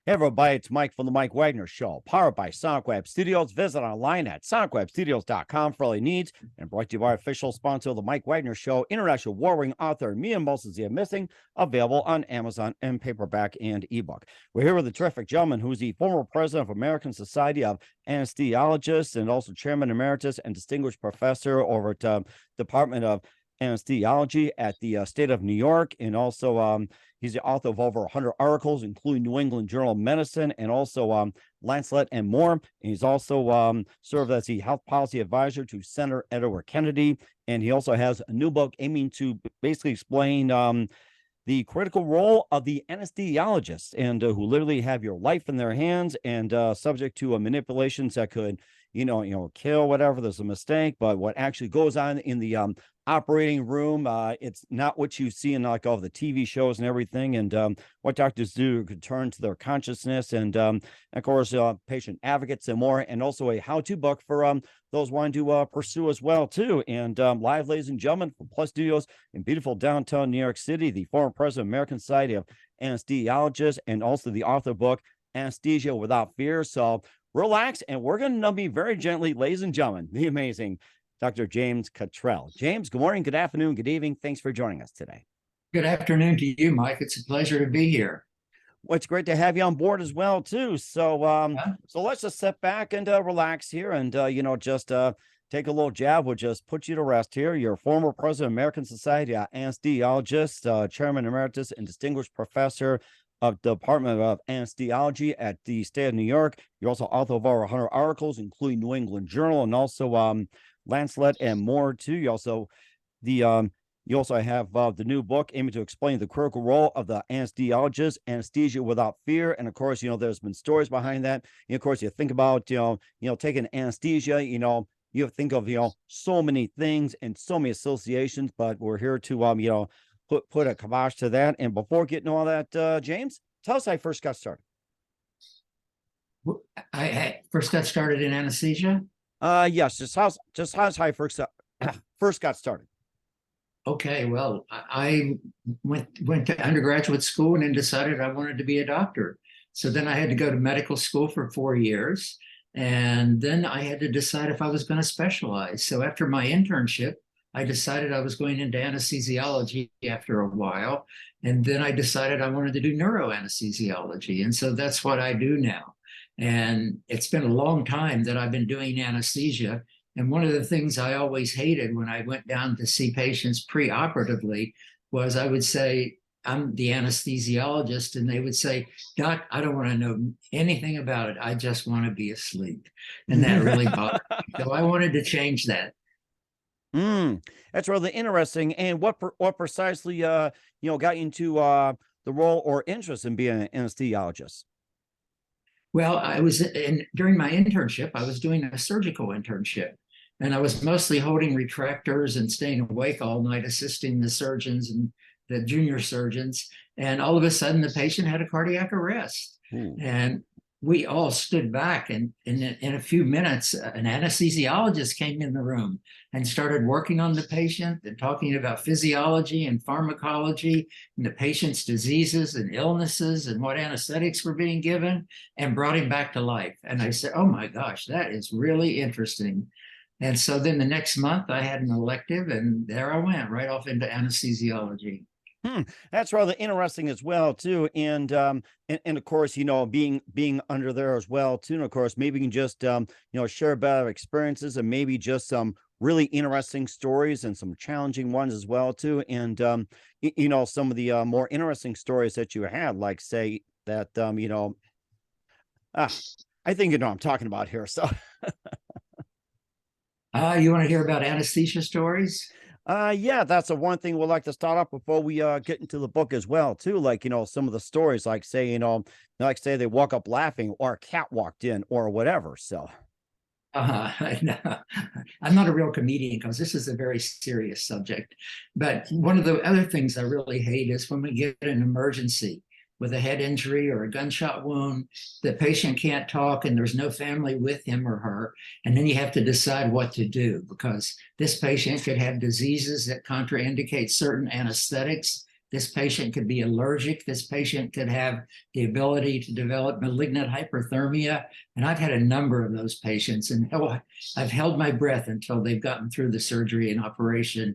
Hey everybody, it's Mike from the Mike Wagner Show, powered by Sonic Web Studios. Visit online at sonicwebstudios.com for all your needs, and brought to you by official sponsor of the Mike Wagner Show, international war-wing author Mia Moses Missing, available on Amazon in paperback and ebook. We're here with a terrific gentleman who's the former president of American Society of Anesthesiologists and also chairman emeritus and distinguished professor over at Department of Anesthesiology at the state of New York, and also he's the author of over 100 articles, including New England Journal of Medicine and also Lancet and more. And he's also served as the health policy advisor to Senator Edward Kennedy, and he also has a new book aiming to basically explain the critical role of the anesthesiologists, and who literally have your life in their hands and subject to manipulations that could, kill, whatever. There's a mistake, but what actually goes on in the operating room, it's not what you see in like all the TV shows and everything, and what doctors do to turn to their consciousness, and of course patient advocates and more, and also a how-to book for those wanting to pursue as well too. And live, ladies and gentlemen, from Plus Studios in beautiful downtown New York City, the former president of American Society of Anesthesiologists, and also the author book Anesthesia Without Fear. So relax, and we're going to be very gently, ladies and gentlemen, the amazing Dr. James Cottrell. James, good morning, good afternoon, good evening. Thanks for joining us today. Good afternoon to you, Mike. It's a pleasure to be here. Well, it's great to have you on board as well, too. So, so let's just sit back and relax here, and just take a little jab. We'll just put you to rest here. You're former president of American Society of Anesthesiologists, chairman emeritus, and distinguished professor of the Department of Anesthesiology at the state of New York. You're also author of over 100 articles, including New England Journal and also Lancet and more too. You also have the new book aiming to explain the critical role of the anesthesiologist, Anesthesia Without Fear. And of course, there's been stories behind that. And of course, you think about taking anesthesia. You think of so many things and so many associations. But we're here to put a kibosh to that. And before getting all that, James, tell us how you first got started. I first got started in anesthesia. Yes, just how I first got started. Okay, well, I went to undergraduate school and then decided I wanted to be a doctor. So then I had to go to medical school for 4 years, and then I had to decide if I was going to specialize. So after my internship, I decided I was going into anesthesiology after a while, and then I decided I wanted to do neuroanesthesiology, and so that's what I do now. And it's been a long time that I've been doing anesthesia. And one of the things I always hated when I went down to see patients preoperatively was I would say, I'm the anesthesiologist, and they would say, Doc, I don't want to know anything about it. I just want to be asleep. And that really bothered me. So I wanted to change that. That's really interesting. And what precisely got you into the role or interest in being an anesthesiologist? Well, during my internship, I was doing a surgical internship, and I was mostly holding retractors and staying awake all night, assisting the surgeons and the junior surgeons. And all of a sudden, the patient had a cardiac arrest. And we all stood back, and in a few minutes, an anesthesiologist came in the room and started working on the patient and talking about physiology and pharmacology and the patient's diseases and illnesses and what anesthetics were being given, and brought him back to life. And I said, oh my gosh, that is really interesting. And so then the next month I had an elective, and there I went right off into anesthesiology. That's rather interesting as well too, and of course, being under there as well too, and of course, maybe you can just share about experiences and maybe just some really interesting stories and some challenging ones as well too, and some of the more interesting stories that you had, like say that I think I'm talking about here. So, you want to hear about anesthesia stories? Yeah, that's the one thing we'd like to start off before we get into the book as well too. Like, some of the stories, like say, they walk up laughing, or a cat walked in, or whatever. So No, I'm not a real comedian because this is a very serious subject. But one of the other things I really hate is when we get an emergency with a head injury or a gunshot wound, the patient can't talk and there's no family with him or her. And then you have to decide what to do, because this patient could have diseases that contraindicate certain anesthetics This patient could be allergic. This patient could have the ability to develop malignant hyperthermia. And I've had a number of those patients, and I've held my breath until they've gotten through the surgery and operation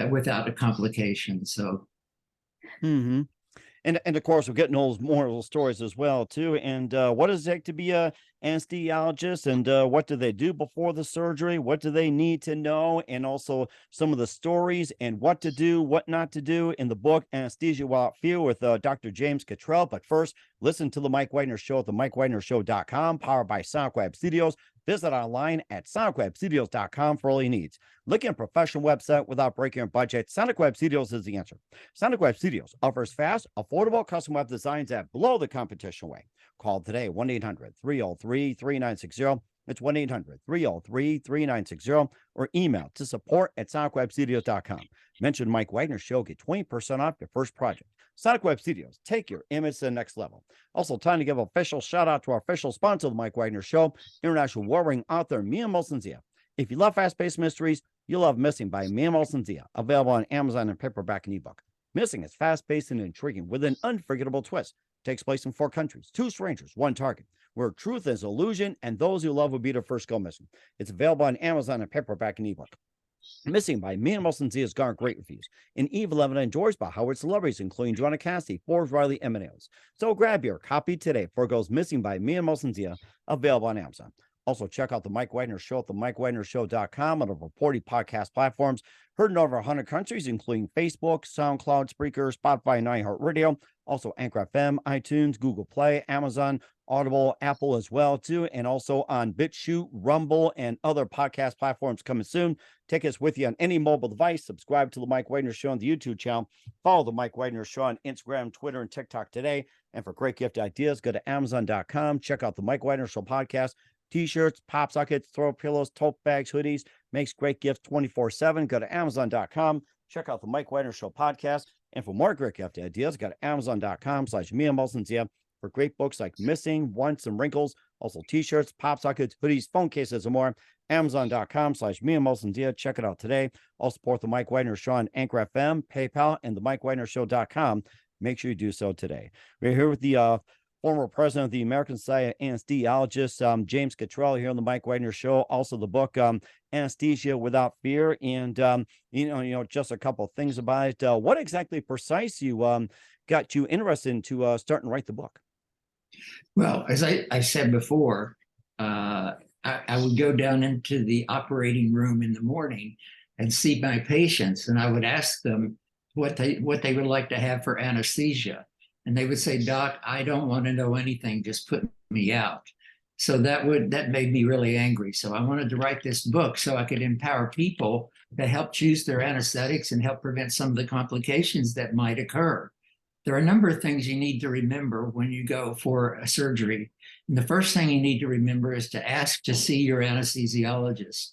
without a complication. So. Mm-hmm. And of course, we're getting those moral stories as well too. And what does it take to be a anesthesiologist, and what do they do before the surgery? What do they need to know? And also some of the stories and what to do, what not to do in the book Anesthesia Without Fear with Dr. James Cottrell. But first, listen to the Mike Wagner Show at the MikeWagnerShow.com, powered by Sonic Web Studios. Visit online at sonicwebstudios.com for all your needs. Looking at a professional website without breaking your budget, Sonic Web Studios is the answer. Sonic Web Studios offers fast, affordable custom web designs that blow the competition away. Call today, 1-800-303-3960. It's 1-800-303-3960, or email to support@sonicwebstudios.com. Mention Mike Wagner Show, get 20% off your first project. Sonic Web Studios, take your image to the next level. Also, time to give an official shout out to our official sponsor of the Mike Wagner Show, international warring author Mia Molson-Zia. If you love fast-paced mysteries, you'll love Missing by Mia Molson-Zia, available on Amazon in paperback and ebook. Missing is fast-paced and intriguing with an unforgettable twist. It takes place in 4 countries, 2 strangers, 1 target, where truth is illusion and those who love will be the first go missing. It's available on Amazon in paperback and ebook. Missing by Mia Molson-Zia has garnered great reviews, and Eve 11 enjoys by Howard celebrities, including Joanna Cassidy, Forbes, Riley, and Eminems. So grab your copy today before it goes missing by Mia Molson-Zia, available on Amazon. Also, check out the Mike Wagner Show at the MikeWagnerShow.com on the reported podcast platforms. Heard in over 100 countries, including Facebook, SoundCloud, Spreaker, Spotify, and iHeartRadio. Also, Anchor FM, iTunes, Google Play, Amazon, Audible, Apple as well, too. And also on BitChute, Rumble, and other podcast platforms coming soon. Take us with you on any mobile device. Subscribe to the Mike Wagner Show on the YouTube channel. Follow the Mike Wagner Show on Instagram, Twitter, and TikTok today. And for great gift ideas, go to Amazon.com. Check out the Mike Wagner Show podcast. T-shirts, pop sockets, throw pillows, tote bags, hoodies, makes great gifts 24/7. Go to Amazon.com. Check out the Mike Wagner Show podcast. And for more great gift ideas, go to Amazon.com/Mia Molson-Zia for great books like Missing, Once, and Wrinkles. Also T-shirts, pop sockets, hoodies, phone cases, and more. Amazon.com/Mia Molson-Zia. Check it out today. Also support the Mike Wagner Show on Anchor FM, PayPal, and the MikeWagnerShow.com. Make sure you do so today. We're here with the former president of the American Society of Anesthesiologists, James Cottrell, here on the Mike Wagner Show. Also, the book Anesthesia Without Fear, and just a couple of things about it. What exactly precise you got you interested into starting to write the book? Well, as I said before, I would go down into the operating room in the morning and see my patients, and I would ask them what they would like to have for anesthesia. And they would say, "Doc, I don't want to know anything. Just put me out." So that made me really angry. So I wanted to write this book so I could empower people to help choose their anesthetics and help prevent some of the complications that might occur. There are a number of things you need to remember when you go for a surgery. And the first thing you need to remember is to ask to see your anesthesiologist.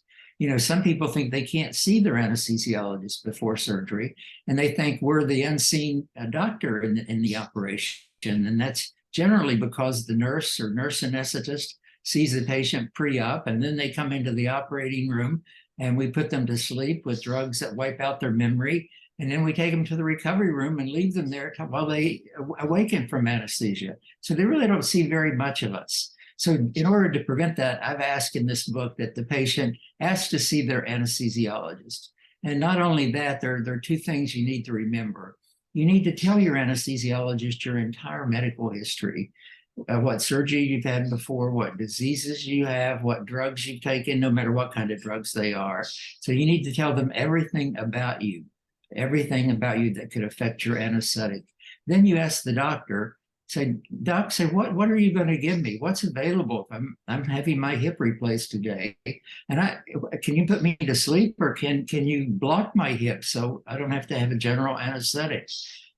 Some people think they can't see their anesthesiologist before surgery, and they think we're the unseen doctor in the operation. And that's generally because the nurse or nurse anesthetist sees the patient pre-op, and then they come into the operating room, and we put them to sleep with drugs that wipe out their memory. And then we take them to the recovery room and leave them there while they awaken from anesthesia. So they really don't see very much of us. So in order to prevent that, I've asked in this book that the patient ask to see their anesthesiologist. And not only that, there are 2 things you need to remember. You need to tell your anesthesiologist your entire medical history, what surgery you've had before, what diseases you have, what drugs you've taken, no matter what kind of drugs they are. So you need to tell them everything about you that could affect your anesthetic. Then you ask the doctor, say, "Doc, what are you going to give me? What's available? I'm having my hip replaced today, and can you put me to sleep, or can you block my hip so I don't have to have a general anesthetic?"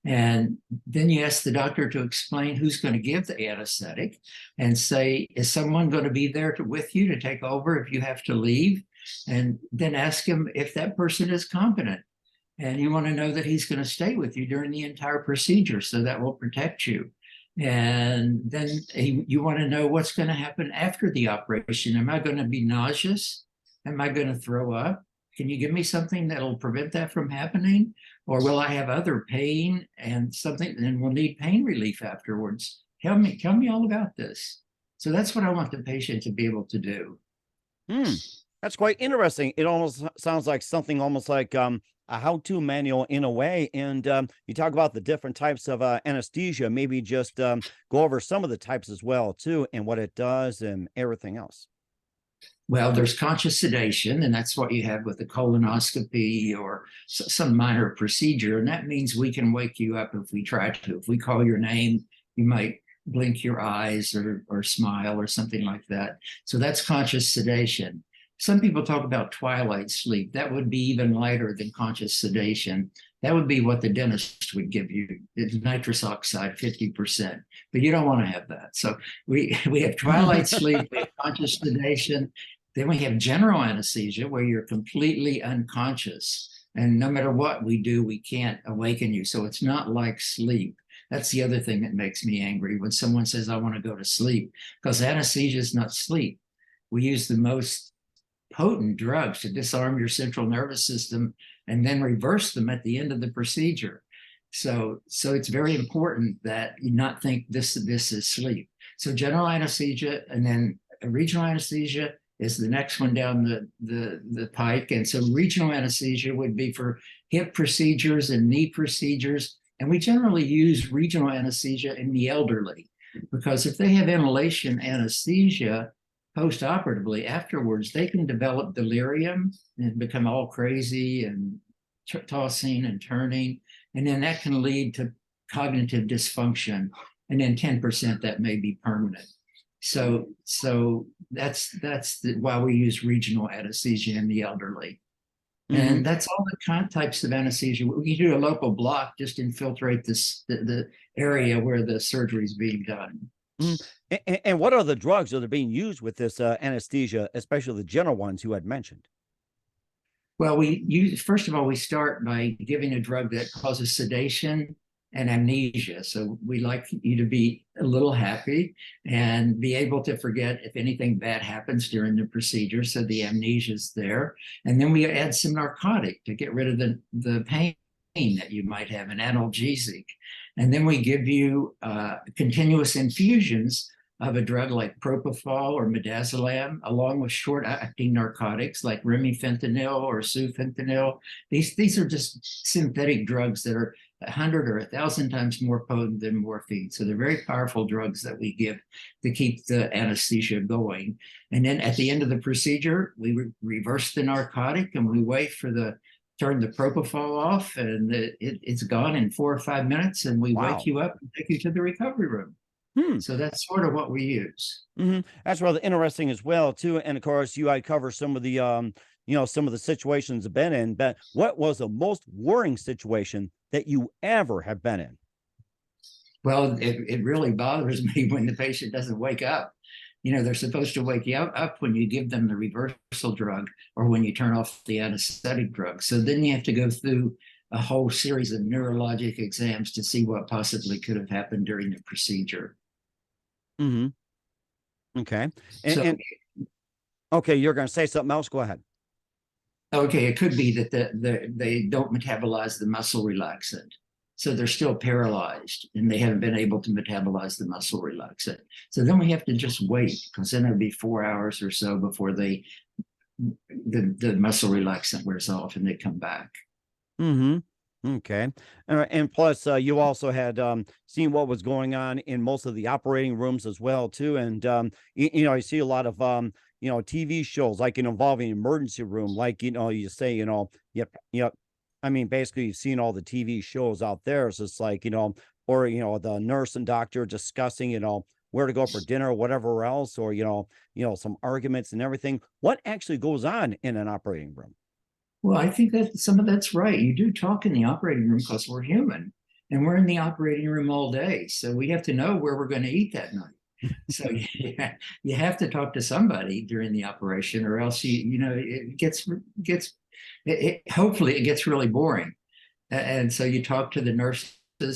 And then you ask the doctor to explain who's going to give the anesthetic, and say, "Is someone going to be there with you to take over if you have to leave?" And then ask him if that person is competent. And you want to know that he's going to stay with you during the entire procedure, so that will protect you. And then you want to know what's going to happen after the operation. Am I going to be nauseous? Am I going to throw up? Can you give me something that'll prevent that from happening? Or will I have other pain and something, and will need pain relief afterwards? Tell me all about this. So that's what I want the patient to be able to do. Hmm. That's quite interesting. It almost sounds like something almost like a how-to manual in a way. And you talk about the different types of anesthesia. Maybe just go over some of the types as well too, and what it does and everything else. Well, there's conscious sedation, and that's what you have with a colonoscopy or some minor procedure. And that means we can wake you up if we try to. If we call your name, you might blink your eyes or smile or something like that. So that's conscious sedation. Some people talk about twilight sleep. That would be even lighter than conscious sedation. That would be what the dentist would give you. It's nitrous oxide, 50%. But you don't want to have that. So we have twilight sleep, we have conscious sedation. Then we have general anesthesia where you're completely unconscious. And no matter what we do, we can't awaken you. So it's not like sleep. That's the other thing that makes me angry when someone says, I want to go to sleep, because anesthesia is not sleep. We use the most potent drugs to disarm your central nervous system and then reverse them at the end of the procedure. So it's very important that you not think this is sleep. So general anesthesia, and then regional anesthesia is the next one down the pike. And so regional anesthesia would be for hip procedures and knee procedures. And we generally use regional anesthesia in the elderly, because if they have inhalation anesthesia post-operatively afterwards, they can develop delirium and become all crazy and tossing and turning. And then that can lead to cognitive dysfunction. And then 10% that may be permanent. So that's why we use regional anesthesia in the elderly. And that's all the types of anesthesia. We can do a local block, just infiltrate the area where the surgery is being done. And what are the drugs that are being used with this anesthesia, especially the general ones you had mentioned? Well, first of all, we start by giving a drug that causes sedation and amnesia. So we like you to be a little happy and be able to forget if anything bad happens during the procedure. So the amnesia is there. And then we add some narcotic to get rid of the pain that you might have, an analgesic. And then we give you continuous infusions of a drug like propofol or midazolam, along with short-acting narcotics like remifentanil or sufentanil. These are just synthetic drugs that are 100 or 1,000 times more potent than morphine. So they're very powerful drugs that we give to keep the anesthesia going. And then at the end of the procedure, we reverse the narcotic and we wait for turn the propofol off, and it's gone in 4 or 5 minutes, and we wake you up and take you to the recovery room. So that's sort of what we use. That's rather interesting as well, too. And of course, you had covered some of the, some of the situations I've been in. But what was the most worrying situation that you ever have been in? Well, it really bothers me when the patient doesn't wake up. They're supposed to wake you up when you give them the reversal drug or when you turn off the anesthetic drug. So then you have to go through a whole series of neurologic exams to see what possibly could have happened during the procedure. Okay. Okay, you're going to say something else. Go ahead. Okay, it could be that they don't metabolize the muscle relaxant. So they're still paralyzed and they haven't been able to metabolize the muscle relaxant. So then we have to just wait, because then it'll be 4 hours or so before the muscle relaxant wears off and they come back. Okay. And plus, you also had seen what was going on in most of the operating rooms as well, too. And, you see a lot of, TV shows like involving emergency room, like, you say, yep. I mean, basically, you've seen all the TV shows out there. So it's like, or, the nurse and doctor discussing, where to go for dinner or whatever else, or, some arguments and everything. What actually goes on in an operating room? Well, I think that some of that's right. You do talk in the operating room because we're human and we're in the operating room all day. So we have to know where we're going to eat that night. So you have to talk to somebody during the operation, or else it gets hopefully it gets really boring. And so you talk to the nurses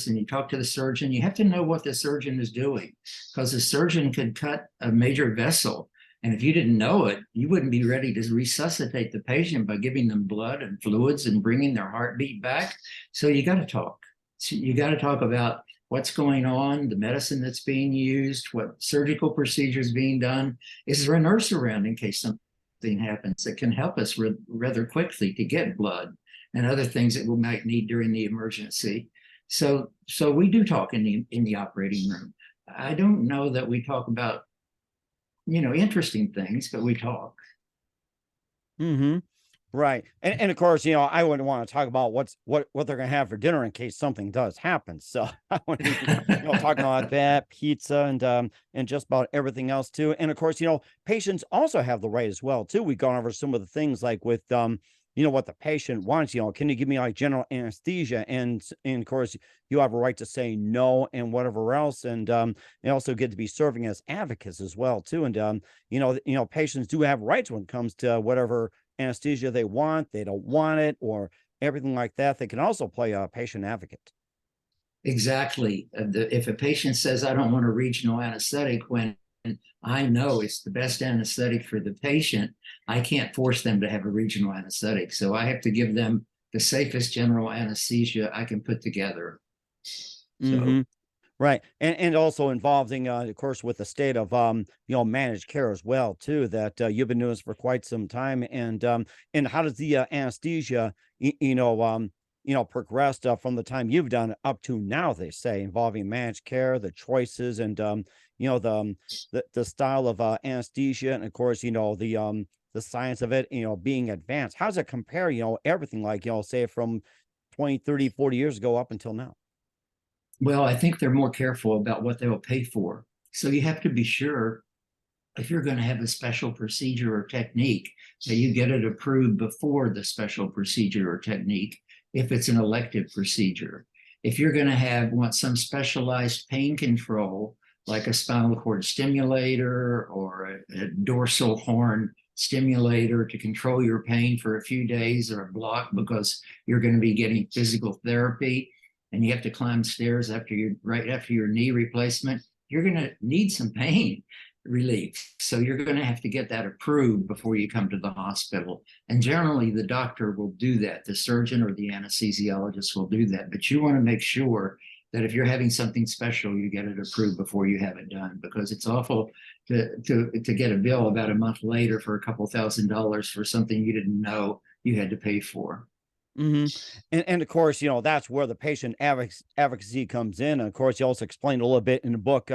and you talk to the surgeon. You have to know what the surgeon is doing, because the surgeon could cut a major vessel And if you didn't know it, you wouldn't be ready to resuscitate the patient by giving them blood and fluids and bringing their heartbeat back. So you got to talk. So you got to talk about what's going on, the medicine that's being used, what surgical procedures being done. Is there a nurse around in case something happens that can help us rather quickly to get blood and other things that we might need during the emergency? So we do talk in the operating room. I don't know that we talk about, interesting things, but we talk. Mm-hmm. Right. And of course, I wouldn't want to talk about what they're going to have for dinner in case something does happen. So I want to be, talking about that, pizza and just about everything else too. And of course, patients also have the right as well too. We've gone over some of the things like with what the patient wants. Can you give me like general anesthesia? And of course, you have a right to say no and whatever else. And they also get to be serving as advocates as well too. And patients do have rights when it comes to whatever anesthesia they want, they don't want it, or everything like that. They can also play a patient advocate. Exactly. If a patient says, I don't want a regional anesthetic, when I know it's the best anesthetic for the patient, I can't force them to have a regional anesthetic. So I have to give them the safest general anesthesia I can put together. Mm-hmm. Right. And also involving, of course, with the state of, managed care as well, too, that you've been doing this for quite some time. And how does the anesthesia, progressed from the time you've done it up to now, they say, involving managed care, the choices and, the style of anesthesia. And of course, the science of it, being advanced. How does it compare, everything like, say from 20, 30, 40 years ago up until now? Well, I think they're more careful about what they'll pay for. So you have to be sure if you're going to have a special procedure or technique that you get it approved before the special procedure or technique, if it's an elective procedure. If you're going to want some specialized pain control, like a spinal cord stimulator or a dorsal horn stimulator to control your pain for a few days, or a block because you're going to be getting physical therapy, and you have to climb stairs right after your knee replacement, you're going to need some pain relief. So you're going to have to get that approved before you come to the hospital. And generally, the doctor will do that. The surgeon or the anesthesiologist will do that. But you want to make sure that if you're having something special, you get it approved before you have it done, because it's awful to get a bill about a month later for a couple $1,000s for something you didn't know you had to pay for. Mm-hmm. And of course, that's where the patient advocacy comes in. And of course, you also explained a little bit in the book,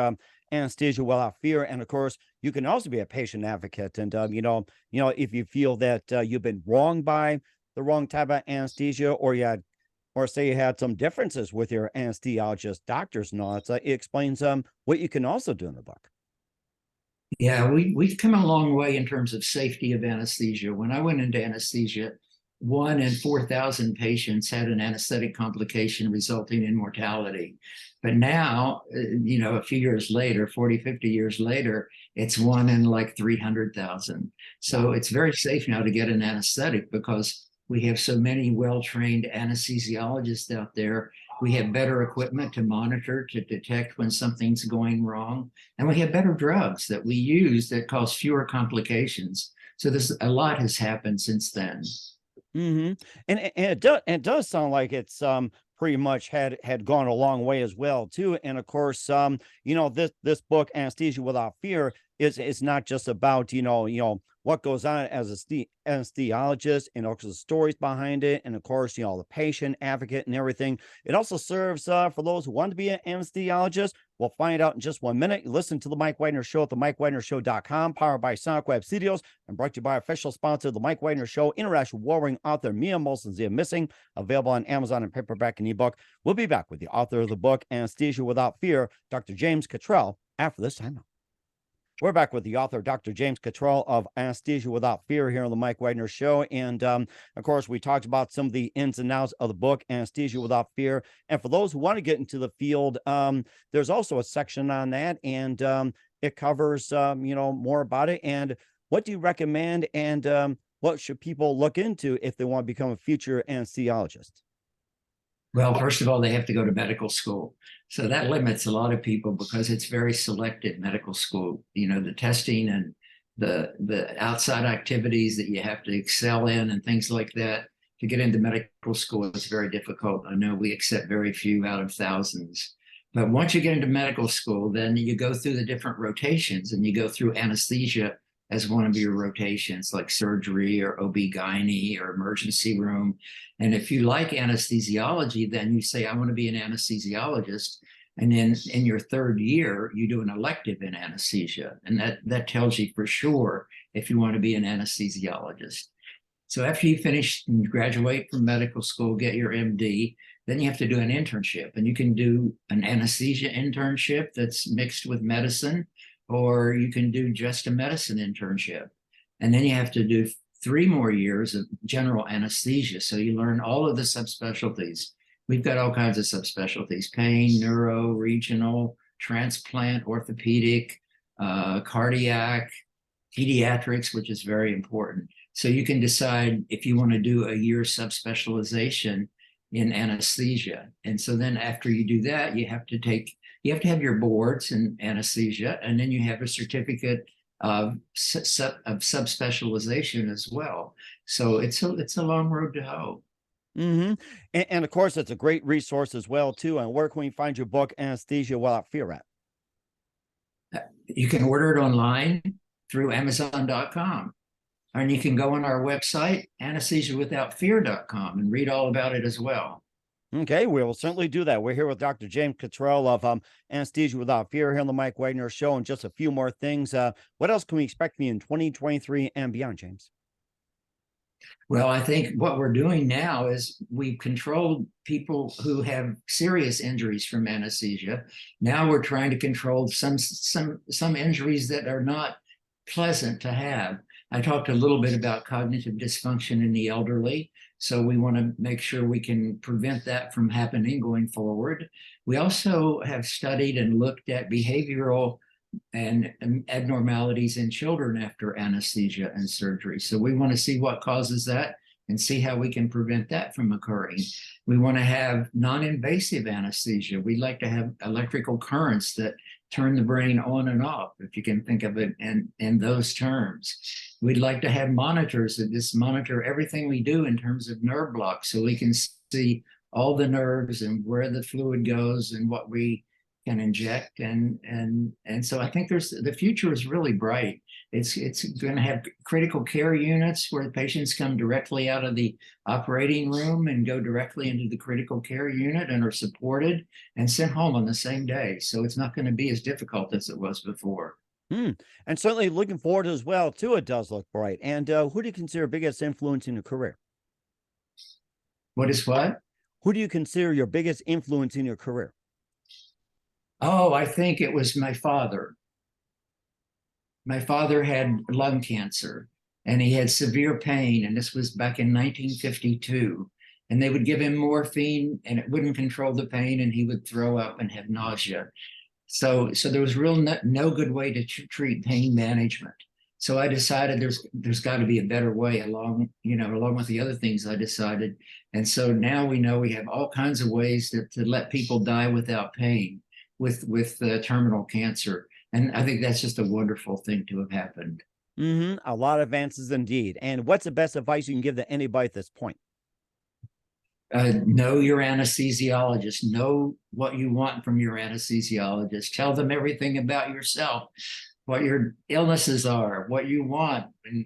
Anesthesia Without Fear. And of course, you can also be a patient advocate. And, if you feel that you've been wronged by the wrong type of anesthesia, or say you had some differences with your anesthesiologist doctors and all that, it explains what you can also do in the book. Yeah, we've come a long way in terms of safety of anesthesia. When I went into anesthesia, 1 in 4,000 patients had an anesthetic complication resulting in mortality. But now, a few years later, 40, 50 years later, it's 1 in like 300,000. So it's very safe now to get an anesthetic because we have so many well-trained anesthesiologists out there. We have better equipment to monitor, to detect when something's going wrong. And we have better drugs that we use that cause fewer complications. So a lot has happened since then. Mm-hmm. And it does sound like it's pretty much had gone a long way as well too. And of course, this book, Anesthesia Without Fear, is not just about what goes on as a anesthesiologist, and also the stories behind it, and of course, the patient advocate and everything. It also serves for those who want to be an anesthesiologist. We'll find out in just 1 minute. You listen to the Mike Wagner Show at the MikeWagnerShow.com, powered by Sonic Web Studios, and brought to you by official sponsor of the Mike Wagner Show, international warring author Mia Molson's The Missing, available on Amazon and paperback and ebook. We'll be back with the author of the book, Anesthesia Without Fear, Dr. James Cottrell, after this time out. We're back with the author, Dr. James Cottrell of Anesthesia Without Fear, here on the Mike Wagner Show. And of course, we talked about some of the ins and outs of the book, Anesthesia Without Fear. And for those who want to get into the field, there's also a section on that, and it covers, more about it. And what do you recommend, and what should people look into if they want to become a future anesthesiologist? Well, first of all, they have to go to medical school. So that limits a lot of people because it's very selective medical school. The testing the outside activities that you have to excel in and things like that. To get into medical school is very difficult. I know we accept very few out of thousands. But once you get into medical school, then you go through the different rotations, and you go through anesthesia as one of your rotations, like surgery or OB-GYN or emergency room. And if you like anesthesiology, then you say, I want to be an anesthesiologist. And then in your third year, you do an elective in anesthesia. And that tells you for sure if you want to be an anesthesiologist. So after you finish and graduate from medical school, get your MD, then you have to do an internship. And you can do an anesthesia internship that's mixed with medicine, or you can do just a medicine internship. And then you have to do 3 more years of general anesthesia. So you learn all of the subspecialties. We've got all kinds of subspecialties: pain, neuro, regional, transplant, orthopedic, cardiac, pediatrics, which is very important. So you can decide if you want to do a year subspecialization in anesthesia. And so then after you do that, you have to have your boards in anesthesia, and then you have a certificate of subspecialization as well. So it's a long road to hoe. Mm-hmm. And of course, it's a great resource as well, too. And where can we find your book, Anesthesia Without Fear, at? You can order it online through Amazon.com. And you can go on our website, anesthesiawithoutfear.com, and read all about it as well. Okay, we will certainly do that. We're here with Dr. James Cottrell of Anesthesia Without Fear here on the Mike Wagner Show, and just a few more things. What else can we expect from you in 2023 and beyond, James? Well, I think what we're doing now is we've controlled people who have serious injuries from anesthesia. Now we're trying to control some injuries that are not pleasant to have. I talked a little bit about cognitive dysfunction in the elderly. So we want to make sure we can prevent that from happening going forward. We also have studied and looked at behavioral and abnormalities in children after anesthesia and surgery. So we want to see what causes that and see how we can prevent that from occurring. We want to have non-invasive anesthesia. We'd like to have electrical currents that turn the brain on and off, if you can think of it in those terms. We'd like to have monitors that just monitor everything we do in terms of nerve blocks, so we can see all the nerves and where the fluid goes and what we can inject. And so I think the future is really bright. It's going to have critical care units where the patients come directly out of the operating room and go directly into the critical care unit and are supported and sent home on the same day. So it's not going to be as difficult as it was before. And certainly looking forward as well, too. It does look bright. And who do you consider biggest influence in your career? What is what? Who do you consider your biggest influence in your career? Oh, I think it was my father. My father had lung cancer, and he had severe pain, and this was back in 1952. And they would give him morphine, and it wouldn't control the pain, and he would throw up and have nausea. So there was no good way to treat pain management. So I decided there's got to be a better way along with the other things I decided. And so now we know we have all kinds of ways to let people die without pain with terminal cancer. And I think that's just a wonderful thing to have happened. A lot of advances indeed. And what's the best advice you can give to anybody at this point? Know your anesthesiologist. Know what you want from your anesthesiologist. Tell them everything about yourself, what your illnesses are, what you want. And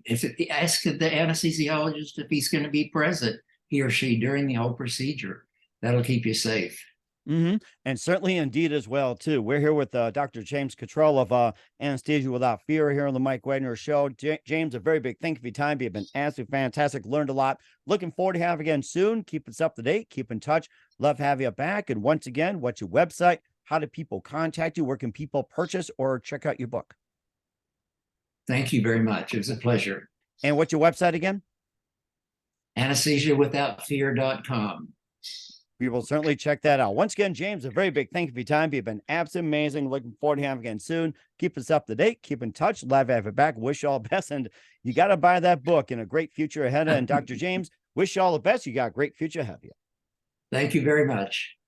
ask the anesthesiologist if he's going to be present, he or she, during the whole procedure. That'll keep you safe. And certainly indeed as well, too. We're here with Dr. James Cottrell of Anesthesia Without Fear here on the Mike Wagner Show. James, a very big thank you for your time. You've been absolutely fantastic. Learned a lot. Looking forward to having you again soon. Keep us up to date. Keep in touch. Love having you back. And once again, what's your website? How do people contact you? Where can people purchase or check out your book? Thank you very much. It was a pleasure. And what's your website again? anesthesiawithoutfear.com. We will certainly check that out. Once again, James, a very big thank you for your time. You've been absolutely amazing. Looking forward to having you again soon. Keep us up to date. Keep in touch. Love to have you back. Wish you all the best. And you got to buy that book and a great future ahead. And Dr. James, wish you all the best. You got a great future ahead of you. Thank you very much.